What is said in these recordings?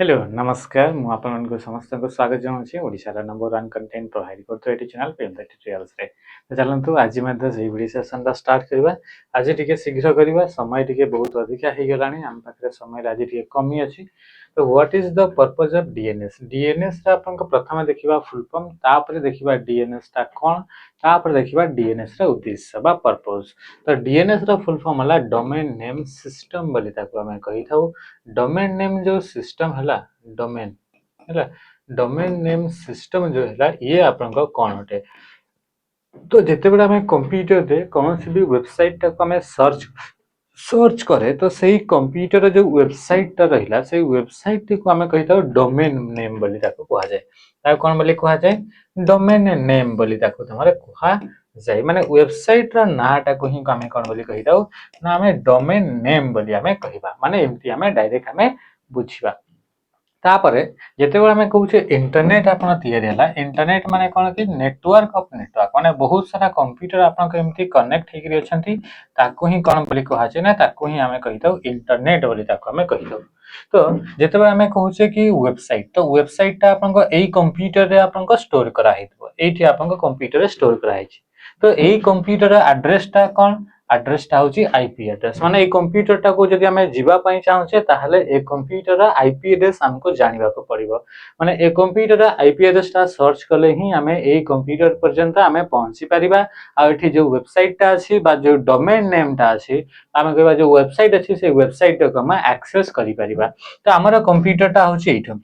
Hello नमस्कार मु आपन को समस्त को स्वागत जनाऊँ ओडिशार नंबर 1 कंटेंट प्रोवाइड करतो एटी चैनल पेमदा ट्यूटोरियल्स रे तो चलंतु आज मध्य से वीडियो सेशन दा स्टार्ट करबा। आज टिके शीघ्र करबा, समय टिके बहुत अधिक हे गलानी, हम पाखरे समय आज टिके कमी अछि। तो what is the purpose of DNS? DNS रा अपन को प्रथम देखिबा फुल फॉर्म, तापर देखिबा डीएनएस ता कोन, तापर देखिबा डीएनएस रा उद्देश्य बा पर्पस। तो डीएनएस रा फुल फॉर्म हला डोमेन नेम सिस्टम बोली ताको हमें कहि थाउ। डोमेन नेम जो सिस्टम हला डोमेन हला डोमेन नेम सिस्टम जो हला ये आपन को कोन होते। तो जेते बेला हमें कंप्यूटर दे कौन सी भी वेबसाइट को हमें सर्च करे तो सही कंप्यूटर जो वेबसाइट ता रहिला से वेबसाइट को हमें कहिता डोमेन नेम बोली ताको कहा जाए। ता कोन बोली कहा जाए? डोमेन नेम बोली ताको तमारे कहा जाए। माने वेबसाइट रा नाटा को ही हमें कोन बोली कहिता ना हमें डोमेन नेम बोली हमें कहिबा। माने एमती हमें डायरेक्ट हमें बुझिबा। तापरे जेतेबेले हमें कहूचे इंटरनेट आपन तैयारी हला, इंटरनेट माने कोन कि नेटवर्क ऑफ नेटवर्क, माने बहुत सारा कंप्यूटर आपन के एमती कनेक्ट हेकरी अछंती, ताको ही कोन बोली कहा छै ना, ताको ही हमें कहितो इंटरनेट बोली ताको हमें कहितो। तो जेतेबेले हमें कहूचे कि वेबसाइट, तो वेबसाइट ता आपन को एई कंप्यूटर रे आपन को स्टोर करा हेतबो, एठी आपन को कंप्यूटर रे स्टोर करा हेछि। तो एई कंप्यूटर रे एड्रेस ता कोन, एड्रेस टा होची आईपी एड्रेस। माने ए कंप्यूटर टा को जदि हमें जीवा पई चाहूचे ताहले ए कंप्यूटर रा आईपी एड्रेस हमको जानिबा को पड़िबो। माने ए कंप्यूटर रा आईपी एड्रेस टा सर्च करले ही हमें ए कंप्यूटर पर्यंत हमें पहुंची परिबा। आ एठी जो वेबसाइट टा अछि बा जो डोमेन नेम टा अछि, हमें कहबा जो वेबसाइट अछि से वेबसाइट को हम एक्सेस करि परिबा। तो हमर कंप्यूटर टा होची एठो,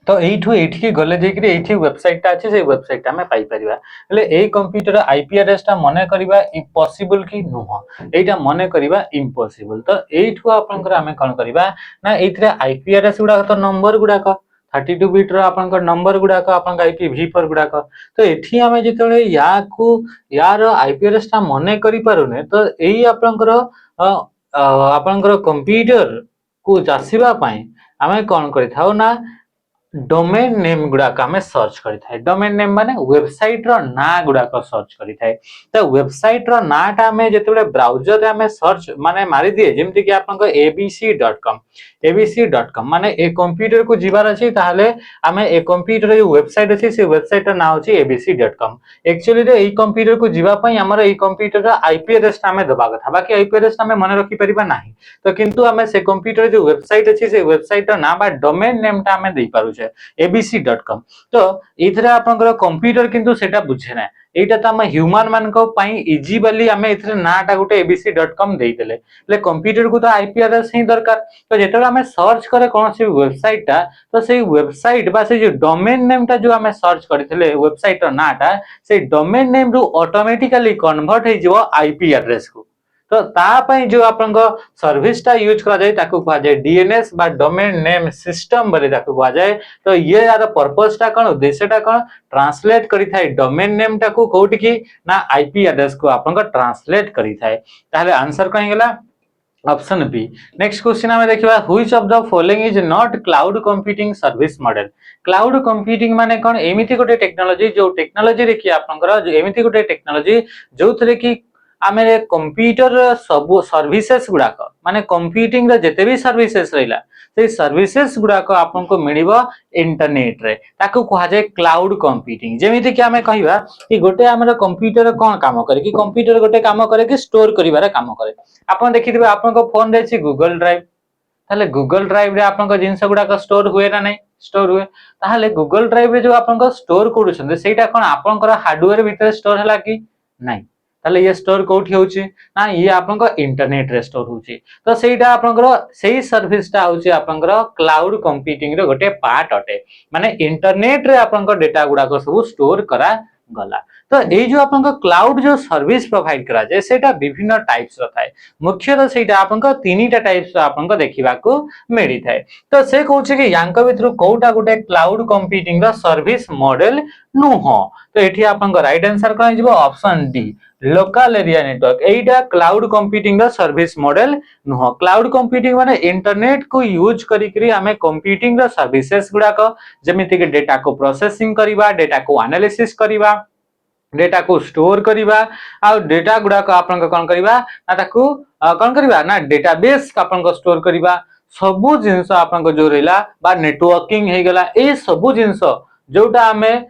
तो एठू एठी गले जेकरी एठी वेबसाइट ता अछि, से वेबसाइट हमें पाई परिबा। ले ए कंप्यूटर आईपी एड्रेस ता मने करबा पॉसिबल कि नुह, एटा मने करबा इम्पॉसिबल। तो एठू आपनकर हमें कोन करबा ना, एथरे आईपी एड्रेस गुडा तो नंबर गुडा को 32 बिट रो आपनकर नंबर गुडा को आपन आईपी v4 गुडा को। तो एठी हमें जेतले याकू यार आईपी एड्रेस ता मने करि पारुने, तो एई आपनकर आपनकर कंप्यूटर को जासिबा पई हमें कोन करिथाउ ना, डोमेन नेम गुडा का हमें सर्च करि थाए। डोमेन नेम माने वेबसाइट रो ना गुडा को सर्च करि थाए। तो वेबसाइट रो नाटा हमें जेतेबेले ब्राउजर रे हमें सर्च माने मारि दिए, जेमति कि आपन को abc.com माने ए कंप्यूटर को जीवार अछि, ताहले हमें ए कंप्यूटर जो वेबसाइट अछि से वेबसाइट रो नाम अछि abc.com। एक्चुअली रे ए कंप्यूटर को जीवा पई हमर ए कंप्यूटर रो आईपी एड्रेस हमें दबा कथा, बाकी आईपी एड्रेस हमें मने रखि परिबा नाही। तो किंतु हमें से कंप्यूटर जो वेबसाइट अछि से वेबसाइट रो नाम बा डोमेन नेम ता हमें देई पारु छे abc.com। तो इथरे आपनकर कंप्यूटर किंतु सेटा बुझे ना, एटा त हम ह्यूमन मान को पई इजी वाली हमें इथरे नाटा गुटे abc.com देई देले। ले कंप्यूटर को तो आईपी एड्रेस ही दरकार। तो जेतले हमें सर्च करे कोन से वेबसाइट ता, तो सेई वेबसाइट बा से जो डोमेन नेम ता जो हमें सर्च करथिले वेबसाइट रो नाटा, से डोमेन नेम रु ऑटोमेटिकली कन्वर्ट हे जिवो आईपी एड्रेस को। तो ता पई जो आपन को सर्विस ता यूज करा जाय ताको कहा जाय डीएनएस बा डोमेन नेम सिस्टम बोली ताको कहा जाय। तो ये यार पर्पस ता कोन, उद्देश्य ता कोन, ट्रांसलेट करि थाए डोमेन नेम ता को कोठी की ना आईपी एड्रेस को आपन को ट्रांसलेट करि थाए। ताहले आंसर कहि गेला ऑप्शन बी। नेक्स्ट क्वेश्चन हमें देखिबा, which of the following is not cloud computing service model. Cloud computing माने कोन, एमिति गोटे टेक्नोलॉजी जो टेक्नोलॉजी रे कि आपनकर जो एमिति गोटे टेक्नोलॉजी जो थरे कि आमे कंप्यूटर सब सर्विसेज गुडा को माने कंप्यूटिंग रे जते भी सर्विसेज रहिला, से सर्विसेज गुडा को आपन को मिलिबो इंटरनेट रे, ताको कहा जाय क्लाउड कंप्यूटिंग। जेमिति कि हमें कहिबा कि गोटे हमर कंप्यूटर कोन काम करे कि कंप्यूटर गोटे काम करे कि स्टोर करिवारे काम करे। आपन देखिथिबे आपन को फोन रे छी गूगल ड्राइव, ताले गूगल ड्राइव रे आपन को जिंस गुडा को स्टोर हुए ना नहीं, स्टोर हुए। ताले गूगल ड्राइव रे जो आपन को स्टोर करूछन सेटा कोन आपन को हार्डवेयर भीतर स्टोर हला कि नहीं, ताले ये स्टोर कोठी होउची ना, ये आपन को इंटरनेट रे स्टोर होउची। तो सेटा आपन को सेही सर्विस ता होउची आपन को क्लाउड कंप्यूटिंग रे गोटे पार्ट अटे। माने इंटरनेट रे आपन को डेटा गुडा को सब स्टोर करा गला। तो ए जो आपन को क्लाउड जो सर्विस प्रोवाइड करा जाय सेटा विभिन्न टाइप्स रो थाए। मुख्यतः सेटा आपन को तीनटा टाइप्स आपन को देखिबा को मिली थाए। तो से कहूची कि यांक भितरु कोउटा गोटे क्लाउड कंप्यूटिंग रो सर्विस मॉडल नुह। तो एठी आपन को राइट आंसर कोन हिजबो option D, local area network. एटा क्लाउड कंप्यूटिंग रो सर्विस मॉडल नुह। क्लाउड कंप्यूटिंग माने इंटरनेट को यूज करी करी हमें कंप्यूटिंग रो सर्विसेज गुडा को जेमिति कि डेटा को प्रोसेसिंग करिबा, डेटा को एनालिसिस करिबा, डेटा को स्टोर करिबा, आ डेटा गुडा को आपन को कोन करिबा ना ताकू कोन करिबा ना डेटाबेस आपन को स्टोर करिबा, सबु जिनस आपन जो रहिला बा नेटवर्किंग हे गला ए सबु जिनस जोटा हमें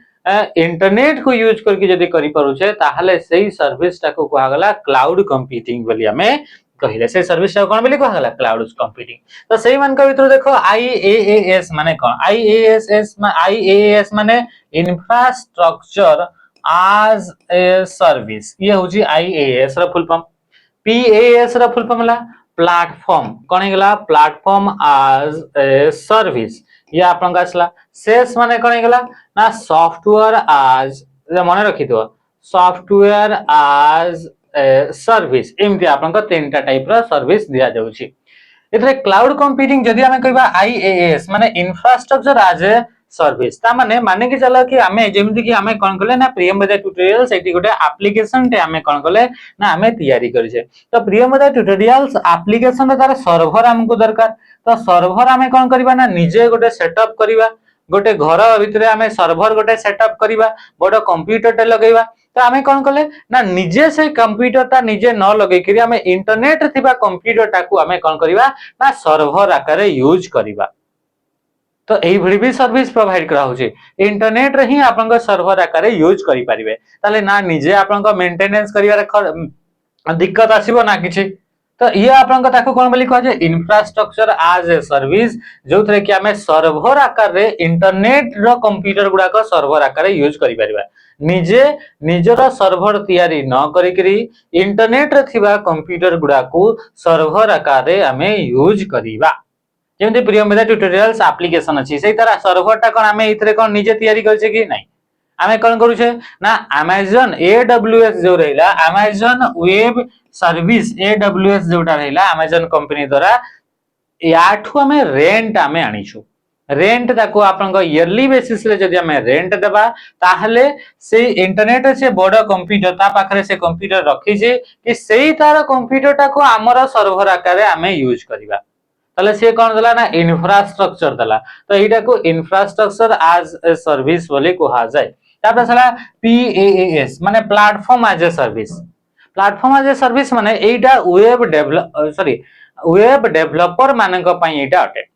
इंटरनेट को यूज करके जदि करि परुछे ताहले सेही सर्विस टाको कहा गला क्लाउड कंप्यूटिंग बोली हमें कहिले से सर्विस टाको कोन बोली कहा गला क्लाउड कंप्यूटिंग। तो सेही मान का भीतर देखो आईएएएस माने कोन आईएएएस माने इंफ्रास्ट्रक्चर as a सर्विस ये होची आईएएस रा फुल फॉर्म। पीएएस रा फुल फॉर्म ला प्लेटफॉर्म कोन हेगला प्लेटफॉर्म as a सर्विस ये आपन का असला। सेस माने कोन हेगला ना सॉफ्टवेयर as मन रखि दो सॉफ्टवेयर as a सर्विस एमती आपन का तीनटा टाइप रा सर्विस दिया जाउची। इतरे क्लाउड कंप्यूटिंग जदि हमें कहबा आईएएस माने इंफ्रास्ट्रक्चर as a सर्विस ता माने कि चला कि हमें जेमति कि हमें कोन कले ना प्रियमदा ट्यूटोरियल सेठी गोटे एप्लीकेशन टे हमें कोन कले ना हमें तैयारी करिसे। तो प्रियमदा ट्यूटोरियल्स एप्लीकेशन तार सर्वर हमको दरकार। तो सर्वर हमें कोन करबा ना निजे गोटे सेटअप करबा गोटे घर भितरे हमें सर्वर गोटे सेटअप करबा बड़ कंप्यूटर टे लगेबा। तो हमें कोन कले ना निजे से कंप्यूटर ता निजे न लगे करी हमें इंटरनेट थिबा कंप्यूटर टाकू हमें कोन करबा ना सर्वर आकारे यूज करबा। तो एही भली भी सर्विस प्रोवाइड करा होची इंटरनेट रे ही आपन सर्वर आकारे यूज करि परिबे ताले ना निजे आपन मेंटेनेंस करिवार दिक्कत आसीबो ना किछि। तो ये आपन ताको कोन बोली कह जे इंफ्रास्ट्रक्चर as a सर्विस जो थरे कि हमें सर्वर आकार रे इंटरनेट रो कंप्यूटर गुडा को सर्वर आकार रे यूज करि परिबा निजे निजर सर्वर तैयारी न करि करी इंटरनेट रे थिबा कंप्यूटर गुडा को सर्वर आकार रे हमें यूज करिबा। जेमते प्रियमदा ट्यूटोरियल्स एप्लीकेशन अछि सेही तरह सर्वर टा कोन हमें इथरे कोन निजे तैयारी करछे कि नाही हमें कोन करूछे ना Amazon AWS जो रहिला Amazon वेब सर्विस AWS जोटा रहिला Amazon कंपनी द्वारा याठू हमें रेंट हमें आनिछु रेंट ताको आपन ईयरली बेसिस रे जदि हमें रेंट देबा ताहले से इंटरनेट से बड़ कंप्यूटर ता पाखरे से कंप्यूटर रखी जे कि सेही तार कंप्यूटर टाको हमर सर्वर आकारे हमें यूज करबा ताले से कोन दला ना इंफ्रास्ट्रक्चर दला। तो एटा को इंफ्रास्ट्रक्चर as a सर्विस बोले कहा जाय। तापर सला पीएएएस माने platform as a service platform as a service माने एटा वेब डेवलपर मानक पई एटा अटे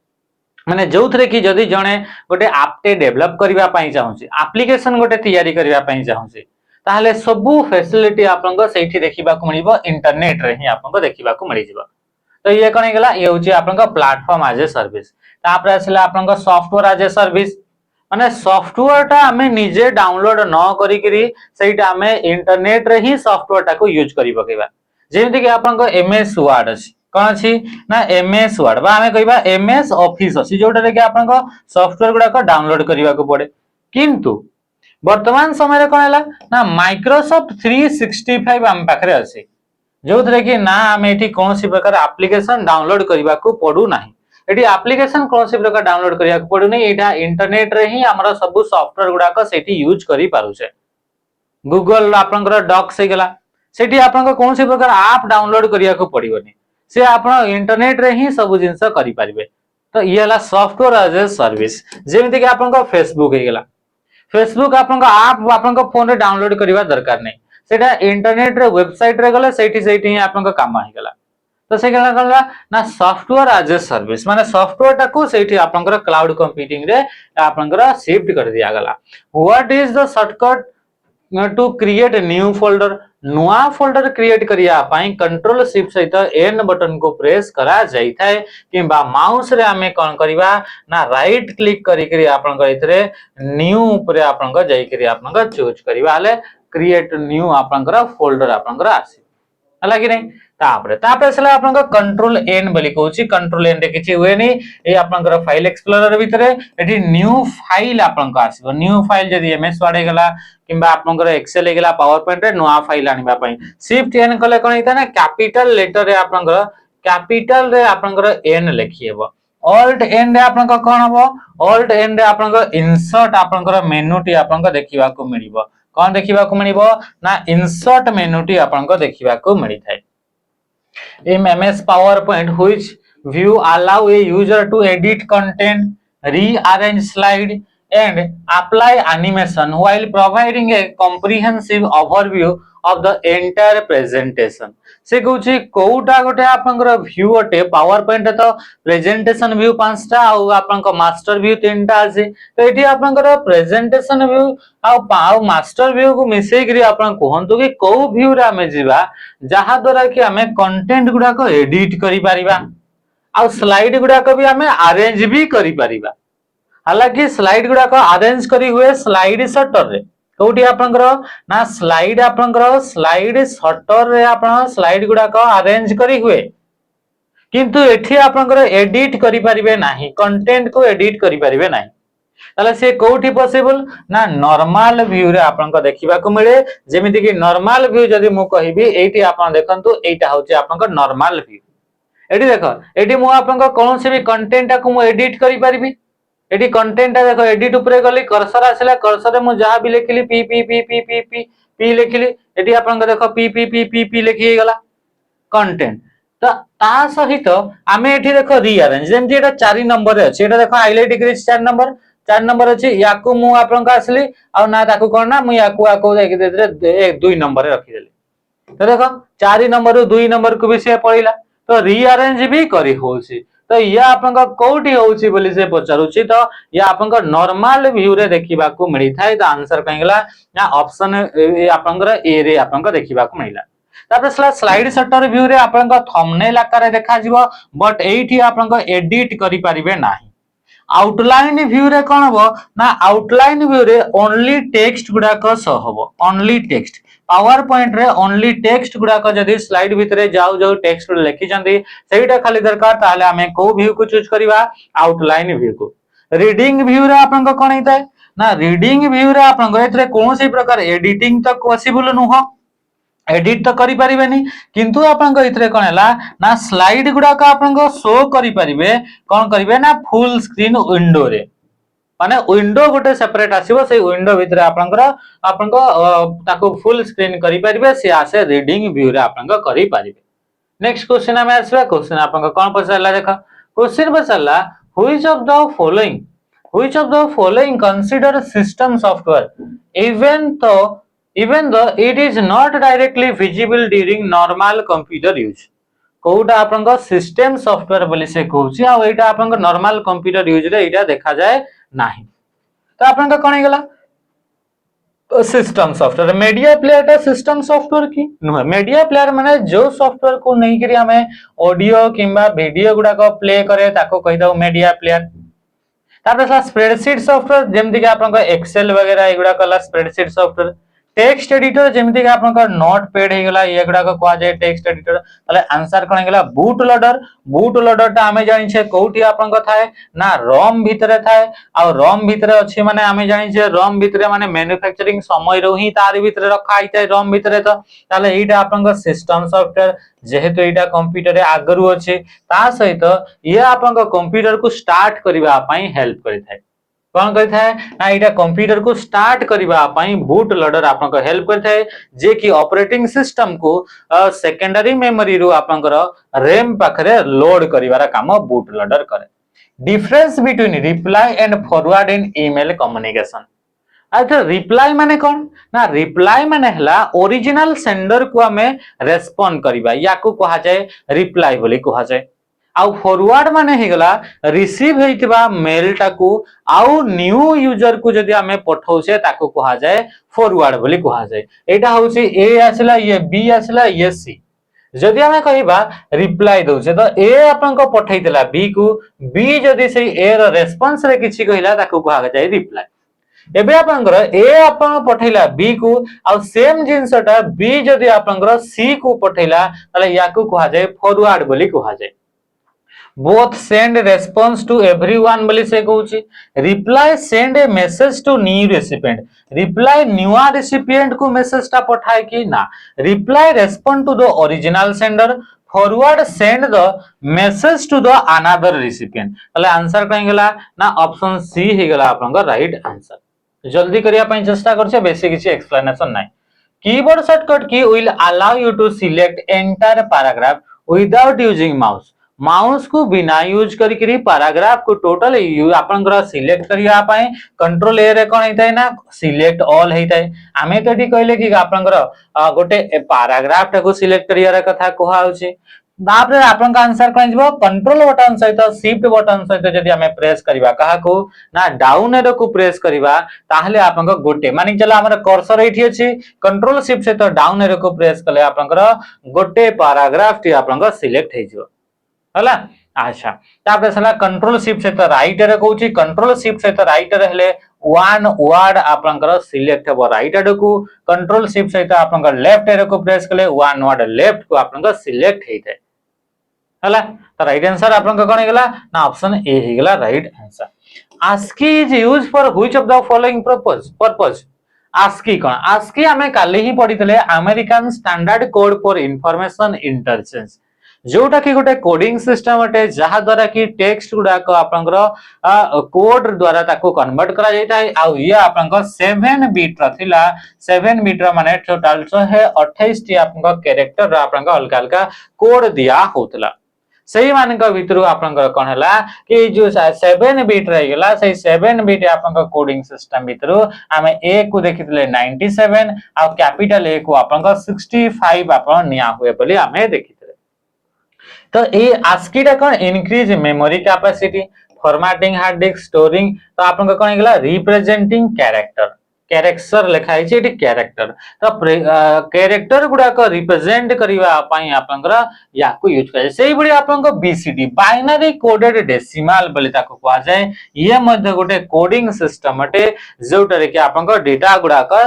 माने जोथरे कि जदी जणे गोटे ऐप टे डेवलप करबा पई चाहूसी एप्लीकेशन गोटे तैयारी करबा पई चाहूसी ताहले सबु फैसिलिटी आपन सेठी देखिबा को मिलिबो इंटरनेट रे ही आपन देखिबा को मिलि जिवो। तो ये कोन गेला ये होची आपन प्लेटफॉर्म as a सर्विस। तापर आसला आपन सॉफ्टवेयर as a सर्विस माने सॉफ्टवेयर टा हमें निजे डाउनलोड न करी करी सेटा हमें इंटरनेट रे ही सॉफ्टवेयर टा को यूज करी पकेबा जेमति कि आपन एमएस वर्ड अछि कोन अछि ना एमएस वर्ड बा हमें कहबा एमएस ऑफिस अछि जोटा रे कि आपन सॉफ्टवेयर गुडा को डाउनलोड करबा को पड़े किंतु वर्तमान समय रे कोन हला ना माइक्रोसॉफ्ट 365 हम पाखरे अछि जो थरे कि ना हमें एठी कोनसी प्रकार एप्लीकेशन डाउनलोड करबा को पड़ू नाही एठी एप्लीकेशन कोनसी प्रकार डाउनलोड करबा को पड़ू नै एटा इंटरनेट रे ही हमरा सब सॉफ्टवेयर गुडा को सेठी यूज करि पारु छे। गूगल आपनकर डॉक्स हे गेला सेठी आपन कोनसी प्रकार ऐप डाउनलोड करबा को पड़िबोनी से आपन इंटरनेट रे ही सब जिंस करि पारिबे। तो ये हला सॉफ्टवेयर as a सर्विस जेमिति कि आपन फेसबुक हे गेला फेसबुक आपन ऐप आपन फोन रे डाउनलोड करबा दरकार नै सेटा इंटरनेट रे वेबसाइट रे गले सेठी ही आपन काम हे गेला। तो से केला गला ना सॉफ्टवेयर as a सर्विस माने सॉफ्टवेयर टा को सेठी आपन क्लाउड कंप्यूटिंग रे आपन शिफ्ट कर दिया गला। What is the shortcut to create new folder नुआ फोल्डर क्रिएट करिया पाई कंट्रोल शिफ्ट सहित एन बटन को प्रेस करा जाई थाए किबा माउस रे हमें कोन करबा ना राइट क्लिक करी करी आपन इथरे न्यू ऊपर आपन जाई करी आपन चूज करबा हले क्रिएट न्यू आपन फोल्डर आपन आसी हला कि नै तापरे सला आपन कंट्रोल एन बोली कहूची कंट्रोल एन रे किछि हुए नै ए आपन फाइल एक्सप्लोरर भितरे एठी न्यू फाइल आपन आसीबो न्यू फाइल जदी एमएस वर्ड हे गेला किबा आपन एक्सेल हे गेला पावर पॉइंट रे नुआ फाइल आनिबा पई शिफ्ट एन कले कोन हिता ना कैपिटल लेटर रे आपन कैपिटल रे आपन एन लिखिएबो ऑल्ट एन रे आपन कोन हबो ऑल्ट एन रे आपन इंसर्ट आपन मेनू टी आपन देखिबा को मिलिबो कोन देखिबा को मिलिबो ना इंसर्ट मेनू टी आपन देखिबा को मिलि थाए। In MS PowerPoint, which view allow a user to edit content, rearrange slide, and apply animation while providing a comprehensive overview of the entire presentation. से कहूँ कोटा गोटे आपंकर व्यू अटे पावर पॉइंट तो प्रेजेंटेशन व्यू पांचटा आउ आपंक मास्टर व्यू तीनटा अछि तो एठी आपंकर प्रेजेंटेशन व्यू आउ मास्टर व्यू को मिसई करी आपन कहंतु कि को व्यू रे हमें जीवा जहा द्वारा कि हमें कंटेंट गुडा को एडिट करि परिबा आउ स्लाइड गुडा को भी हमें अरेंज भी करि परिबा। हालांकि स्लाइड गुडा को अरेंज करी हुए स्लाइड शटर रे कोठी आपनकर ना स्लाइड आपनकर स्लाइड शटर रे आपन स्लाइड गुडा को अरेंज करी हुए किंतु एठी आपनकर एडिट करि परिबे नाही कंटेंट को एडिट करि परिबे नाही ताले से कोठी पॉसिबल ना नॉर्मल व्यू रे आपनकर देखिबा को मिले जेमिति कि नॉर्मल व्यू जदी मु कहिबी एठी आपन देखंतु एटा होचे आपनकर नॉर्मल व्यू एठी देखो एठी मु आपनकर कोनोसे भी कंटेंट को मु एडिट करि परिबी एठी कंटेंट देखो एडिट ऊपर गली कर्सर आसला कर्सर रे मु जहा भी लिखली P P P P P P P लिखली एठी आपन देखो P P P P P लिखि गला कंटेंट तो ता सहित आमे एठी देखो रीअरेंज जेमति एटा 4 नंबर रे अछि एटा देखो हाइलाइट डिग्री 4 नंबर अछि याकू मु आपन का असली आ ना ताकू कोन ना मु याकू आको देख दे 2 नंबर रे रखि देली तो देखो 4 नंबर रु 2 नंबर को भी से पळिला तो रीअरेंज भी करी होछि तो या आपन कोठी होउची बोली से पचारुची तो या आपन नॉर्मल व्यू रे देखिबा को मिली थाय तो आंसर कहिला ना ऑप्शन ए आपन ए रे आपन देखिबा को मिला तापर स्लाइड शटर व्यू रे आपन थंबनेल आकार देखा जिवो बट एठी आपन एडिट करि परिबे नाही। आउटलाइन व्यू रे कोन हो ना आउटलाइन व्यू रे ओनली टेक्स्ट गुडा को सो हबो ओनली टेक्स्ट पावर पॉइंट रे ओनली टेक्स्ट गुडा को जदी स्लाइड भितरे जाउ जाउ टेक्स्ट लिखि जंदी सेटा खाली दरकार ताले हमें को व्यू को चूज करबा आउटलाइन व्यू को। रीडिंग व्यू रे आपन कोन हिताय ना रीडिंग व्यू रे आपन एथरे कोनोसी प्रकार एडिटिंग तो पॉसिबल नुह एडिट तो करि परिबेनी किंतु आपन इतरे कोन हला ना स्लाइड गुडा का आपन शो करि परिबे कोन करिवे ना फुल स्क्रीन विंडो रे माने विंडो गोटे सेपरेट आसीबो से विंडो भितरे आपन ताको फुल स्क्रीन करि परिबे से आसे रीडिंग व्यू रे आपन करि परिबे। नेक्स्ट क्वेश्चन हमें आसबा क्वेश्चन आपन कोन पछारला देखो क्वेश्चन पछारला which of the following consider system software even though it is not directly visible during normal computer use कोउटा आपन सिस्टम सॉफ्टवेयर बोली से कहूची आ एटा आपन नॉर्मल कंप्यूटर यूज रे एटा देखा जाए नाही तो आपन कोन हेगला सिस्टम सॉफ्टवेयर मीडिया प्लेयर टा सिस्टम सॉफ्टवेयर की नुह मीडिया प्लेयर माने जो सॉफ्टवेयर को नहीं करी हमें ऑडियो किंबा वीडियो गुडा को प्ले करे ताको कहि दउ मीडिया प्लेयर तापर स्प्रेडशीट सॉफ्टवेयर जेमति कि आपन एक्सेल वगैरह एगुडा कला स्प्रेडशीट सॉफ्टवेयर टेक्स्ट एडिटर जेमति कि आपन नोटपैड हे गला ये गुडा को कहा जाय टेक्स्ट एडिटर तले आंसर कोन हेगला बूट लोडर ता हमें जानि छे कोठी आपन को थाए ना रोम भितरे थाए आ रोम भितरे अछि माने हमें जानि छे रोम भितरे माने मैन्युफैक्चरिंग समय रो ही तार भितरे रखा आइते रोम भितरे तो ताले एटा आपन को सिस्टम सॉफ्टवेयर जेहेतु एटा कंप्यूटर रे आगरु अछि ता सहित ये आपन को कंप्यूटर को स्टार्ट करबा पई हेल्प करि थाए कौन करि थाए ना एटा कंप्यूटर को स्टार्ट करबा पई बूट लोडर आपन को हेल्प करि थाए जे कि ऑपरेटिंग सिस्टम को सेकेंडरी मेमोरी रो आपन को रैम पाखरे लोड करिवारा काम बूट लोडर करे। Difference between reply and forward in email communication अच्छा रिप्लाई माने कौन ना रिप्लाई माने हला ओरिजिनल सेंडर को हमें रेस्पोंड करबा या को कहा जाए रिप्लाई बोली कहा जाए आउ फॉरवर्ड माने हेगला रिसीव हेतिबा मेल टाकू आउ न्यू यूजर को जदी हमें पठाउसे ताको कहा जाए फॉरवर्ड बोली कहा जाए एटा होची ए आसला ये बी आसला ये सी जदी हमें कहिबा रिप्लाई दोछे तो ए आपन को पठाइतला बी को बी जदी से ए रो रेस्पोंस रे किछि कहिला ताको कहा जाए रिप्लाई एबे आपन ए आपन पठाइला बी को आ सेम जिंसटा बी जदी आपन सी को पठाइला तले याकू कहा जाए फॉरवर्ड बोली कहा जाए। Both send response to everyone बोली से कहूची reply send a message to new recipient reply न्यूआ रेसिपिएंट को मेसेज टा पठाए कि ना reply respond to the original sender forward send the message to the another recipient तले आंसर कहीं गेला ना ऑप्शन सी हे गेला आपन राइट आंसर जल्दी करिया पई चेष्टा करछे बेसी किछि एक्सप्लेनेशन नाही। Keyboard shortcut key will allow you to select entire paragraph without using mouse mouse को बिना यूज करी पैराग्राफ को टोटल आपनकर सिलेक्ट करिया पाए कंट्रोल ए रे कोन हेताय ना सिलेक्ट ऑल हेताय आमे तो एठी कहले कि आपनकर गोटे पैराग्राफ टाको सिलेक्ट करिया कथा कोहा होची तापर आपनका आंसर कोन जिवो कंट्रोल बटन सहित शिफ्ट बटन सहित जदी हमें प्रेस करिवा कहा को ना डाउन एरो को प्रेस करिवा ताहले आपनका गोटे माने चला हमर कर्सर एठी अछि कंट्रोल शिफ्ट सहित डाउन एरो को प्रेस कले आपनकर गोटे पैराग्राफ टी आपनका सिलेक्ट हे जिवो हला अच्छा तापर सला कंट्रोल शिफ्ट सहित राइट रे कहूची कंट्रोल शिफ्ट सहित राइट रे हेले वन वर्ड आपनकर सिलेक्ट हेबो राइट एड को कंट्रोल शिफ्ट सहित आपनकर लेफ्ट एरो को प्रेस कले वन वर्ड लेफ्ट को आपनकर सिलेक्ट हेइते हला तो राइट आंसर आपन कोन हेगला ना ऑप्शन ए हेगला right answer ASCII is used for which of the following purpose ASCII कोन ASCII हमें काली ही पढितले American standard code for information interchange जोटा कि गोटे कोडिंग सिस्टम अटे जहा द्वारा कि टेक्स्ट गुडा को आपनकर कोड द्वारा ताको कन्वर्ट करा जायता है आ ये आपनकर 7 बिट रथिला 7 बिट माने टोटल 128 टी आपनकर कैरेक्टर आपनकर अलग अलग कोड दिया होतला सही मान का भितर आपनकर कोन हला कि जो 7 बिट रह गेला सही 7 बिट आपनकर कोडिंग सिस्टम भितर हमें ए को देखितले 97 आ कैपिटल ए को आपनकर 65 आपन निया हुए बोली हमें देखि तो ये ASCII टा कोन increase memory capacity formatting hard disk storing तो आपन कोन हेगला रिप्रेजेंटिंग कैरेक्टर लिखा है एटी कैरेक्टर तो कैरेक्टर गुडा को रिप्रेजेंट करिवा पई आपनकर या को यूज करे सेही बडी आपन को BCD बाइनरी कोडेड डेसिमल बोली ताको कहा जाय ये मध्य गोटे कोडिंग सिस्टम अटे जोटरे कि आपन को डेटा गुडा को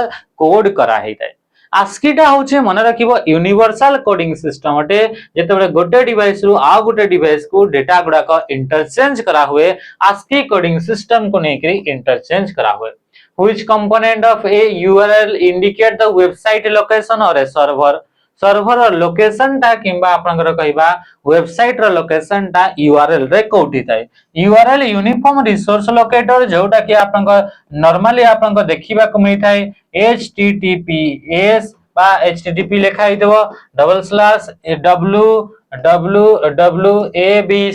कोड करा हेतै ASCII टा होचे मन रखिबो यूनिवर्सल कोडिंग सिस्टम अटे जेतेबेले गोटे डिवाइस रु आ गोटे डिवाइस को डेटा गुडा को इंटरचेंज करा हुए ASCII कोडिंग सिस्टम को नेकरी इंटरचेंज करा हुए which component of A URL indicate the website location और ए सर्वर लोकेशन टा किंबा आपनकर कहिबा वेबसाइट रो लोकेशन टा URL रे कोठी थाए URL यूनिफॉर्म रिसोर्स लोकेटर जोटा कि आपनकर नॉर्मली आपनकर देखिबा को मिल थाए https बा http लिखा ही देबो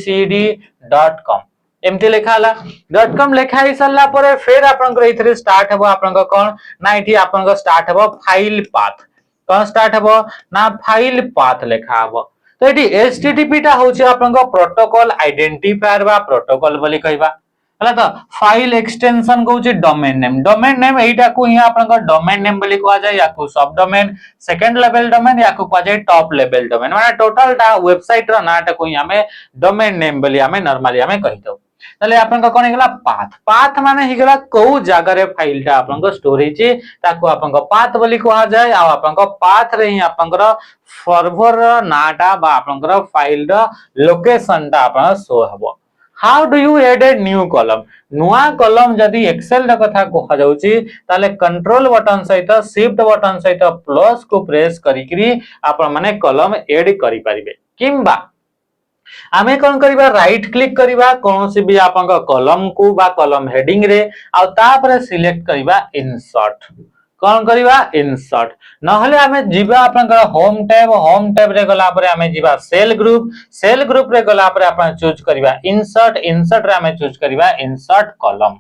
www.abcd.com एमती लिखाला .com लिखा ही सल्ला परे फिर आपनकर इथरे स्टार्ट हबो आपनकर कोन ना इठी आपनकर स्टार्ट हबो फाइल पाथ कोन स्टार्ट हबो ना फाइल पाथ लिखा हबो तो एठी http टा होची आपनकर प्रोटोकॉल आइडेंटिफायर बा प्रोटोकॉल बोली कहबा हला तो फाइल एक्सटेंशन कहूची डोमेन नेम एटा को यहां आपनकर डोमेन नेम बोली कहा जाय या को सब डोमेन सेकंड लेवल डोमेन या को कहा जाय टॉप लेवल डोमेन माने टोटल टा वेबसाइट रो नाटा को यहां में डोमेन नेम बोली हमें नॉर्मली हमें कहि दो तले आपनका कोन हेगला पाथ माने हेगला को जागा रे फाइल टा आपनका स्टोर हिची ताको आपनका पाथ बोली कहा जाय आ आपनका पाथ रे ही आपनकर सर्वर नाटा बा आपनकर फाइल रो लोकेशन टा आपन शो हबो how do you add a new column नुआ कॉलम जदी एक्सेल र कथा कहा जाउची ताले कंट्रोल बटन सहित शिफ्ट बटन सहित प्लस को प्रेस करिकरी आपन माने कॉलम ऐड करि परिबे किंबा आमे कोन करिबा राइट क्लिक करिबा कोनोसी भी आपन कॉलम को बा कॉलम हेडिंग रे आ तापर सिलेक्ट करिबा इंसर्ट कोन करिबा इंसर्ट नहले आमे जिबा आपन होम टैब रे गला परे आमे जिबा सेल ग्रुप रे गला परे आपन चूज करिबा इंसर्ट रे आमे चूज करिबा इंसर्ट कॉलम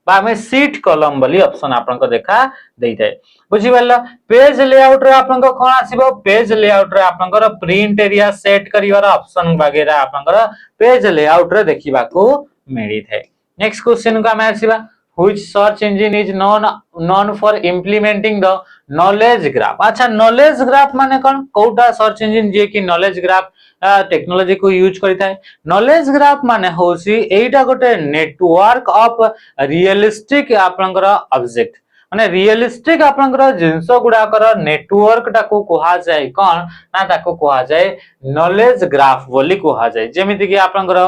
बा आमे सीट कॉलम बोली ऑप्शन आपन को देखा देइते बुझी बल्ला पेज लेआउट रे आपन को कोन आसीबो पेज लेआउट रे आपन को प्रिंट एरिया सेट करिवार ऑप्शन वगैरह आपन को पेज लेआउट रे देखिबा को मिली थे नेक्स्ट क्वेश्चन को हमें आसीबा which search engine is known for implementing the knowledge graph अच्छा knowledge graph माने कोन कोटा सर्च इंजिन जे कि knowledge graph टेक्नोलॉजी को यूज करता है knowledge graph माने होसी एटा गोटे नेटवर्क ऑफ रियलिस्टिक आपनकर ऑब्जेक्ट माने रियलिस्टिक आपनकर जिंस गुडाकर नेटवर्क टाको कहा जाय कोन ना ताको कहा जाय knowledge graph बोली कहा जाय जेमिति कि आपनकर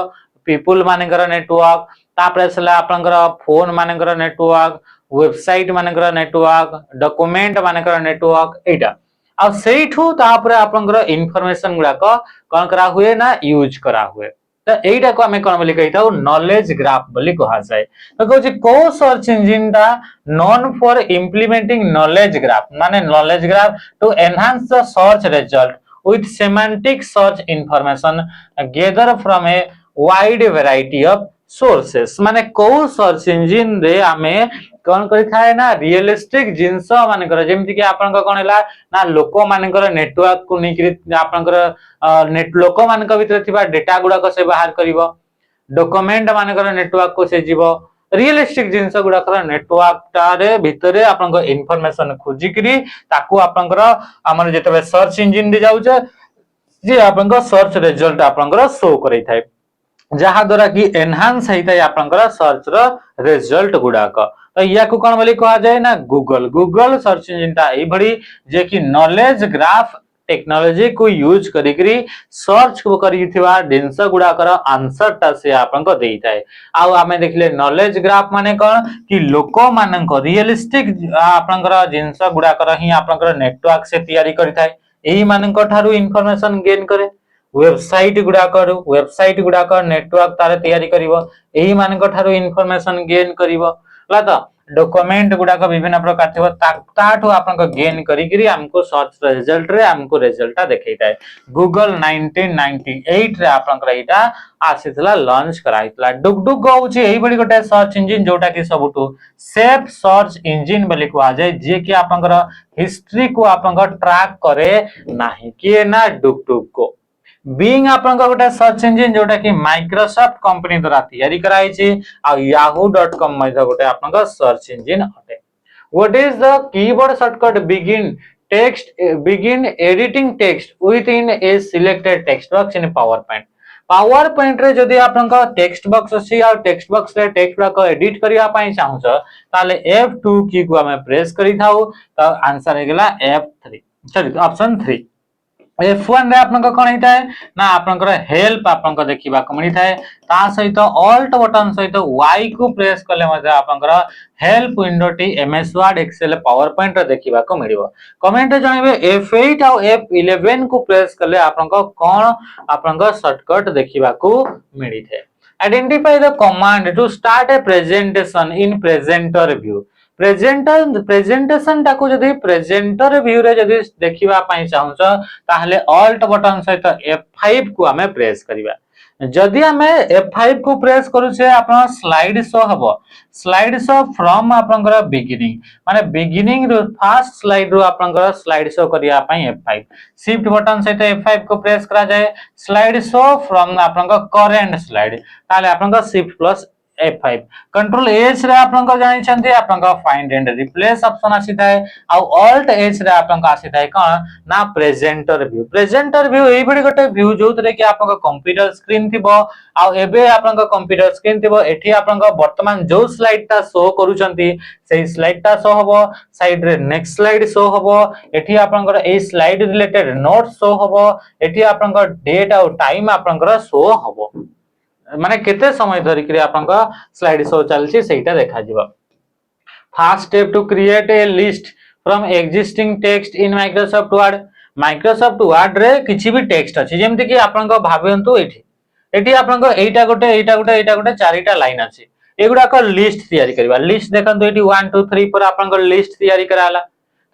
पीपल मानेकर नेटवर्क तापरे सला आपनकर phone Manekar network website Manekar network document Manekar network एटा आ सेठू तापरे आपनकर इंफॉर्मेशन गुडा को कोन करा हुए ना यूज करा हुए तो एटा को हमें कोन बोली कहिताउ नॉलेज ग्राफ बोली कहा जाय तो कहूची को सर्च इंजिन दा known for implementing knowledge graph माने knowledge graph to enhance the search result with semantic search information gather from a wide variety of sources माने को सर्च इंजिन रे आमे कौन करि थाए ना रियलिस्टिक जिंस मानकर जेमति कि आपन को कोन हैला ना लोक मानकर नेटवर्क को निकरी आपनकर नेट लोक मानक भीतर थिबा डेटा गुडा को से बाहर करिवो डॉक्यूमेंट मानकर नेटवर्क को से जीवो रियलिस्टिक जिंस गुडा कर नेटवर्क टारे भितरे आपन को इंफॉर्मेशन खोजि करी ताकू आपन को हमर जेतबे सर्च इंजिन दे जाउ जे जे आपन को सर्च रिजल्ट आपन को शो करै थाए जहा द्वारा कि एनहांस होता है सर्च रिजल्ट गुड़ाक तो या कौन बोली कह जाए ना गूगल गूगल सर्च इंजिन यही जे कि नॉलेज ग्राफ टेक्नोलॉजी को यूज करी सर्च जिनस गुड़ाकर आंसर टा से आपको देता है आउ आमे देखले नॉलेज ग्राफ माने कौन कि लोक मानक रियलिस्टिक आपनकर जिनस गुड़ाकर ही आपनकर नेटवर्क से तैयारी करिता है एही मानक ठारू इंफॉर्मेशन गेन करे वेबसाइट गुड़ाक नेटवर्क तार तैयारी करिवो एही मानक ठारू इंफॉर्मेशन गेन करिवो ला तो डॉक्यूमेंट गुड़ाक विभिन्न प्रकार थिबो ताठो आपनको गेन करी हमको सर्च रिजल्ट रे हमको रिजल्ट देखैता है गूगल 1998 रे आपनकर एटा आसीतला लॉन्च कराइतला डुगडुग होउची एही बडी गोटे सर्च इंजिन जोटा कि सबुटू सेफ सर्च इंजिन बोली कहा जाय जे कि आपनकर हिस्ट्री को आपनकर ट्रैक करे नाही कि ना डुगडुग को बीइंग आपनका गोटे सर्च इंजिन जोटा कि माइक्रोसॉफ्ट कंपनी द्वारा तैयारी कराई छी आ yahoo.com मध्ये गोटे आपनका सर्च इंजिन अटे what is the keyword shortcut begin editing text within a selected text box in power point रे जदी आपनका टेक्स्ट बॉक्स अछि आ टेक्स्ट बॉक्स रे टेक्स्ट को एडिट करिया पई चाहू छ ताले F2 की को हमें प्रेस करि थाउ त आंसर हे गेला F3 सॉरी ऑप्शन 3 F1 रे आपनका कोन हिता है ना आपनकर हेल्प आपनका देखिबा को मिलि थाए ता सहित ऑल्ट बटन सहित Y को प्रेस करले मजे आपनकर हेल्प विंडो टी MS Word Excel PowerPoint रे देखिबा को मिलिबो कमेंट रे जणिबे F8 और F11 को प्रेस करले आपनका कोन आपनका शॉर्टकट देखिबा को मिलि थाए identify the command to start a presentation in presenter view presentation टाको जदी प्रेजेंटर व्यू रे जदी देखिबा पई चाहू छ ताहले ऑल्ट बटन सहित F5 को हमें प्रेस करिबा जदी हमें F5 को प्रेस करू छे आपन स्लाइड शो हबो स्लाइड शो फ्रॉम आपनकर बिगिनिंग माने बिगिनिंग रो फर्स्ट स्लाइड रो आपनकर स्लाइड शो करिया पई F5 शिफ्ट बटन सहित F5 को प्रेस करा जाए स्लाइड शो फ्रॉम आपनकर करेंट स्लाइड ताले आपनकर shift plus F5 control H रे आपनका जानि छथि आपनका फाइंड एंड रिप्लेस ऑप्शन आसीता है आ ऑल्ट एच रे आपनका आसीता है कोन ना प्रेजेंटर व्यू एई बडी गोटे व्यू जोतरे कि आपनका कंप्यूटर स्क्रीन थिबो आ एबे आपनका कंप्यूटर स्क्रीन थिबो एठी आपनका वर्तमान जो स्लाइड ता शो करूचंती सेही स्लाइड ता शो हबो साइड रे नेक्स्ट स्लाइड शो हबो एठी आपनकर ए स्लाइड रिलेटेड नोट शो हबो एठी आपनका डेट आ टाइम आपनकर शो हबो माने केते समय धरि कि आपनका स्लाइड शो चलछि सेटा देखा जिवो first step to create a list from existing text in Microsoft Word रे किछि भी टेक्स्ट अछि जेमति कि आपनका भाबंतु एठी आपनका एटा गोटे चारिटा लाइन अछि एगुडा को लिस्ट तैयारी करबा लिस्ट देखंतु एठी 1 2 3 पर आपनका लिस्ट तैयारी कराला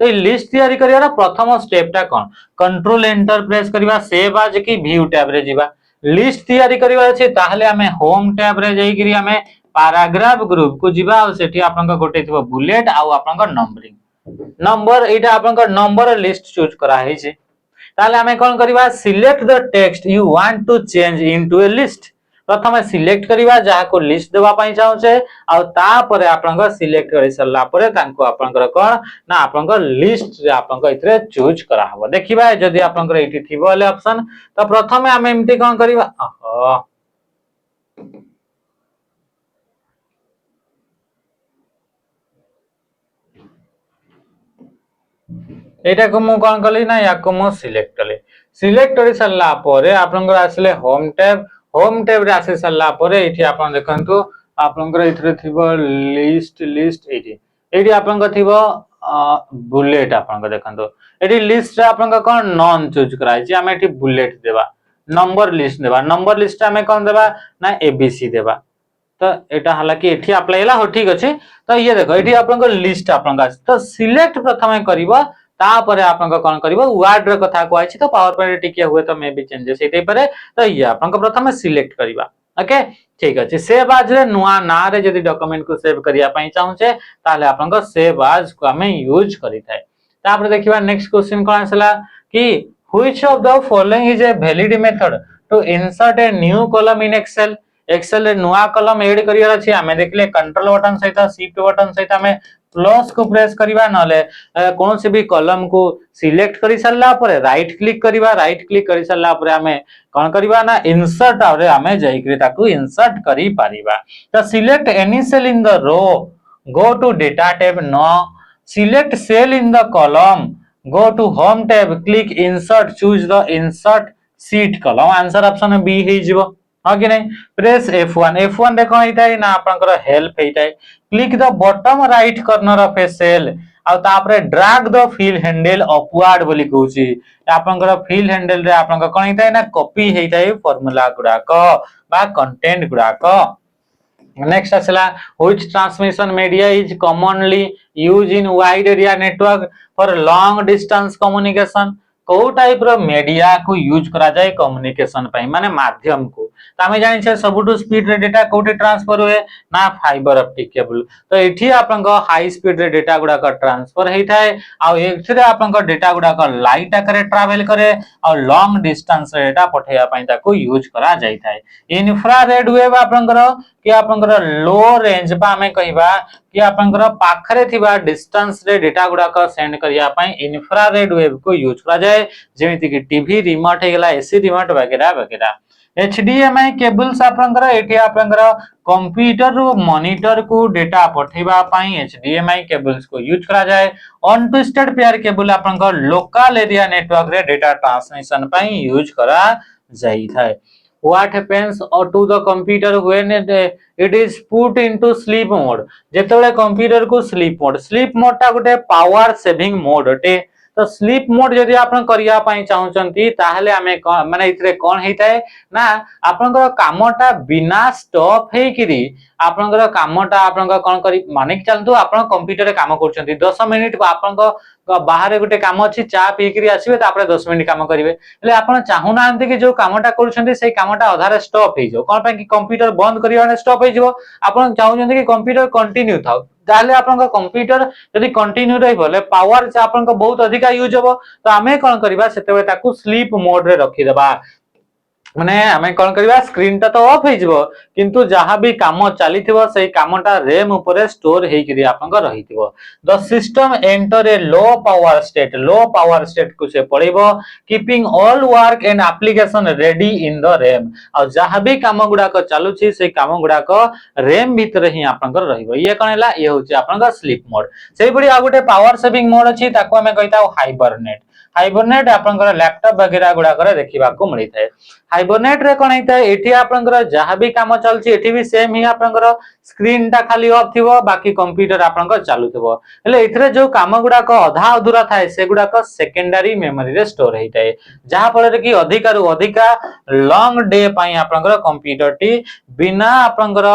तो ये लिस्ट तैयारी करियार प्रथम स्टेप टा कोन कंट्रोल एंटर प्रेस करबा सेव आज की व्यू टैब रे जिबा लिस्ट तैयारी करबा अछि ताहले हमें होम टैब रे जाई करी हमें पैराग्राफ ग्रुप को जिबा और सेठी आपनका गोटे थिबो बुलेट आ आपनका नंबरिंग नंबर एटा आपनका नंबर लिस्ट चूज करा है छी ताहले हमें कोन करबा select the text you want to change into a list प्रथम सिलेक्ट करबा जहा को लिस्ट देबा पई चाहू छे आ ता परे आपनका सिलेक्ट करि सरला परे तांको आपनकर कोन ना आपनका लिस्ट रे आपनका इथरे चूज करा हबो देखिबा जदी आपनकर एठी थिबो वाले ऑप्शन तो प्रथमे हम एमती कोन करबा एटा को मु कोन कली ना या को मु सिलेक्ट करी सरला परे आपनकर आसले होम टैब रे आसे सरला परे एठी आपन देखंतु आपनकर इथरे थिबो लिस्ट एठी आपनकर थिबो बुलेट आपनकर देखंतु एठी लिस्ट रे आपनकर कोन नॉन चूज कराई छी हम एठी बुलेट देबा नंबर लिस्ट हमें कोन देबा ना एबीसी देबा तो एटा हालांकि एठी अप्लाई हला हो ठीक अछि तो ये देखो एठी आपनकर लिस्ट आपनका तो सिलेक्ट प्रथमे करबा तापर आपन कोन करिवो वर्ड रे कथा को आछि तो पावर पॉइंट टिके हुए तो मे भी चेंजेस हेतै पारे तो ये आपन को प्रथम सिलेक्ट करिवा ओके ठीक अछि सेव आज रे नुआ ना रे जदी डॉक्यूमेंट को सेव करिया पई चाहूचे ताले आपन को सेव आज को हमें यूज करि थाए तापर देखिबा नेक्स्ट क्वेश्चन कोन आसला कि which of the following is a valid method to insert a new column in Excel Excel रे नुआ कॉलम ऐड करिया अछि हमें देखले कंट्रोल बटन सहित शिफ्ट बटन सहित हमें प्लस को प्रेस करिवा नले कौन से भी कॉलम को सिलेक्ट करि सरला परे राइट क्लिक करिवा राइट क्लिक करि सरला परे हमें कोन करिवा ना इंसर्ट आरे हमें जाई करी ताकू इंसर्ट करि पारिबा तो select any cell in the row go to data tab no select cell in the column go to home tab click insert choose the insert sheet column answer option B हे जिवो हां कि नहीं press F1 देखो हेताई ना आपनकर help हेताई click the bottom right corner of a cell आ तापरे drag the fill handle upward बोली कहूची आपनकर फिल हैंडल रे आपनकर कोन हेताई ना कॉपी हेताई फार्मूला गुडा को बा कंटेंट गुडा को नेक्स्ट असला which transmission media is commonly use in wide area network for long distance communication को टाइप रो मीडिया को यूज करा जाए कम्युनिकेशन पई माने माध्यम को तामे जानि छे सबुटु स्पीड रे डेटा कोठी ट्रांसफर हुए ना फाइबर ऑप्टिक केबल तो एठी आपनक हाई स्पीड रे डेटा गुडा का ट्रांसफर हेइ थाए आ एथिरे आपनक डेटा गुडा का लाइट आकारे ट्रैवल करे और लॉन्ग डिस्टेंस रे डेटा पठेया पई ताको यूज करा जाई थाए इंफ्रारेड वेव आपनकर कि आपनकर लो रेंज बा हमें कहिबा कि आपनकर पाखरे थिबा डिस्टेंस रे डेटा गुडा का सेंड करिया पई इंफ्रारेड वेव को यूज करा जाए जेमिति कि टीवी रिमोट हे गेला एसी रिमोट वगैरह वगैरह HDMI केबल्स आपनकर एठी आपनकर कंप्यूटर रो मॉनिटर को डेटा पठेबा पई HDMI केबल्स को यूज करा जाए अनट्विस्टेड पेयर केबल आपनकर लोकल एरिया नेटवर्क रे डेटा ट्रांसमिशन पई यूज करा जाई थाए what happens to the computer when it is put into sleep mode जेतेबेले कंप्यूटर को स्लीप मोड ता गोटे पावर सेविंग मोड अटे तो स्लीप मोड जदि आपन करिया पई चाहउचंती ताहले हमें माने इतरे कोन हेइताय ना आपनकर कामटा बिना स्टॉप हेकिरी आपनकर कामटा आपनकर कोन करी माने चलतु आपन कंप्यूटर रे काम करचंती 10 मिनिट आपनकर बाहर गोटे काम अछि चा पीकिरी आसीबे तापरे 10 मिनिट काम करिवे ले आपन चाहू नांती कि जो कामटा करचंती सेई कामटा अधारे स्टॉप हे जो कोन पे कि कंप्यूटर बंद करिवाने स्टॉप हे जो आपन चाहउचंती कि कंप्यूटर कंटिन्यू थाउ ताले आपन कंप्यूटर यदि कंटिन्यू रहबले पावर से आपन बहुत अधिक यूज हो तो आमे कोन करबा सेतेबे ताकू स्लीप मोड रे रखि देबा माने हमें कोन करबा स्क्रीन ता तो ऑफ हे जबो किंतु जहां भी काम चलीथिबो सेई कामटा रैम ऊपर स्टोर हे करी आपन को रहिथिबो the system enter a low power state को से पड़िबो keeping all work and application ready in the RAM और जहां भी काम गुडा को चालू छी सेई काम गुडा को रैम भीतर ही आपन को रहिबो ये कोनला ये होची आपन को स्लीप मोड सेई बडी आ गुटे पावर सेविंग मोड अछि ताको हमें कहिता हाइबरनेट आपनकर लैपटॉप वगैरह गुडा करे देखिबा को मिली थाए हाइबरनेट रे कोन हेता एठी आपनकर जहां भी काम चलची एठी भी सेम ही आपनकर स्क्रीन टा खाली ऑफ थिबो बाकी कंप्यूटर आपनकर चालू थिबो हेले इथरे जो काम गुडा को आधा अधूरा थाए से गुडा को सेकेंडरी मेमोरी रे स्टोर हेताए जहां फल कि अधिक रु अधिक लॉन्ग डे पई आपनकर कंप्यूटर टी बिना आपनकर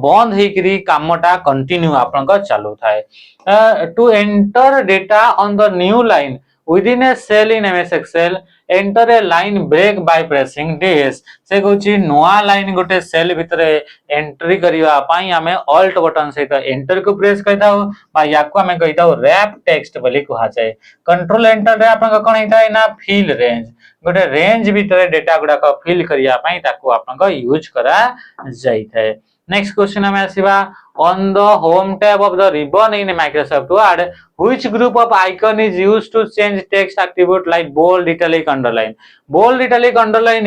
बंद हेकरी कामटा कंटिन्यू आपनकर चालू थाए to enter data on the new line within a cell in MS Excel enter a line break by pressing dash से कहूची नोआ लाइन गोटे सेल भितरे एंट्री करिवा पई हमें ऑल्ट बटन सहित एंटर को प्रेस करताओ बा याको हमें कहिताओ रैप टेक्स्ट बोली कहा जाए कंट्रोल एंटर रे आपन कोन हेता ना फिल रेंज गोटे रेंज भितरे डेटा गुडा को फिल करिया पई ताको आपन को यूज करा जाई थाए नेक्स्ट क्वेश्चन हमें आसीबा on the home tab of the ribbon in Microsoft Word which group of icon is used to change text attribute like bold italic underline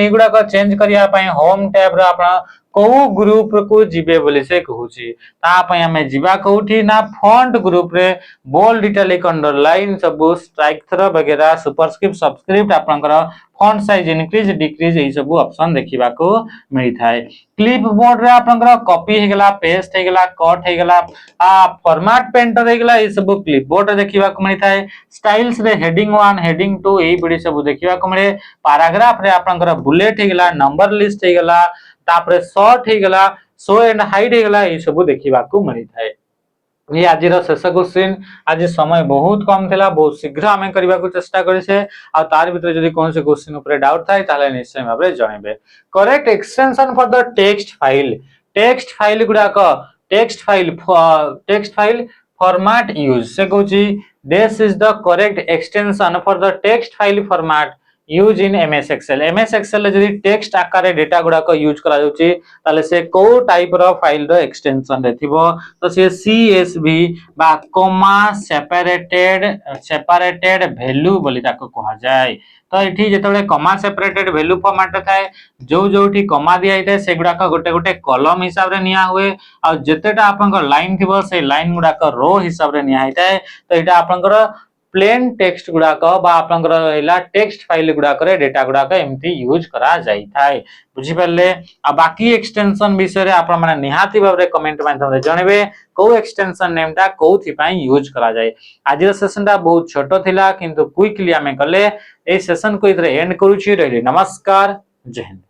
एगुडा को चेंज करिया पई होम टैब रे आपन को ग्रुप को जिबे बोली से कहूची ता पई हमें जिबा कहूठी ना फॉन्ट ग्रुप रे बोल्ड इटैलिक अंडरलाइन सब स्ट्राइक थ्रो वगैरह सुपरस्क्रिप्ट सबस्क्रिप्ट आपनकर फॉन्ट साइज इंक्रीज डिक्रीज ए सब ऑप्शन देखिबा को मिली थाए क्लिपबोर्ड रे आपनकर कॉपी हे गेला पेस्ट हे गेला कट हे गेला फॉर्मेट पेंटर हे गेला ए सब क्लिपबोर्ड रे देखिबा को मिली थाए स्टाइल्स रे हेडिंग 1 हेडिंग 2 ए बडी सब देखिबा को मिले पैराग्राफ रे आपनकर बुलेट हे गेला नंबर लिस्ट हे गेला तापरे शॉर्ट हे गेला शो एंड हाइड हे गेला ए सब देखिबा को मिली थाए ये आज शेष क्वेश्चन आज समय बहुत कम थिला बहुत शीघ्र आम करने को चेष्टा करेछे आ तार भीतर जदि कौन से क्वेश्चन ऊपर डाउट थाए ताले निश्चय भाबरे जणेबे correct extension for the text file गुडाक टेक्स्ट फाइल फॉर्मेट यूज से कहूची this is the correct extension for the text file format use in MS Excel जदि टेक्स्ट आकार डेटा गुडाक यूज करा जाउची ताले से को टाइप रो फाइल रो एक्सटेंशन रे थिबो तो से सीएसवी बा कॉमा सेपरेटेड वैल्यू बोली ताको कहा जाय तो एठी जेतबे कॉमा सेपरेटेड वैल्यू फॉर्मेट थाए जो जोठी कॉमा दिया थाए से गुडाक गोटे गोटे कॉलम हिसाब रे निया हुए आ जेतेटा आपनकर लाइन थिबो से लाइन गुडाक रो हिसाब रे निया हिताए तो एटा आपनकर प्लेन टेक्स्ट गुडाक बा आपनकर हैला टेक्स्ट फाइल गुडाक रे डेटा गुडाक एमती यूज करा जाई थाए बुझी परले आ बाकी एक्सटेंशन विषय रे आपन माने निहाती भाबरे कमेंट माध्यम रे जणेबे को एक्सटेंशन नेमटा कोथि पई यूज करा जाय आज सेशन ता बहुत छोटो थिला किंतु क्विकली हमें कले ए सेशन को इधर एंड करूची रे नमस्कार जय हिंद।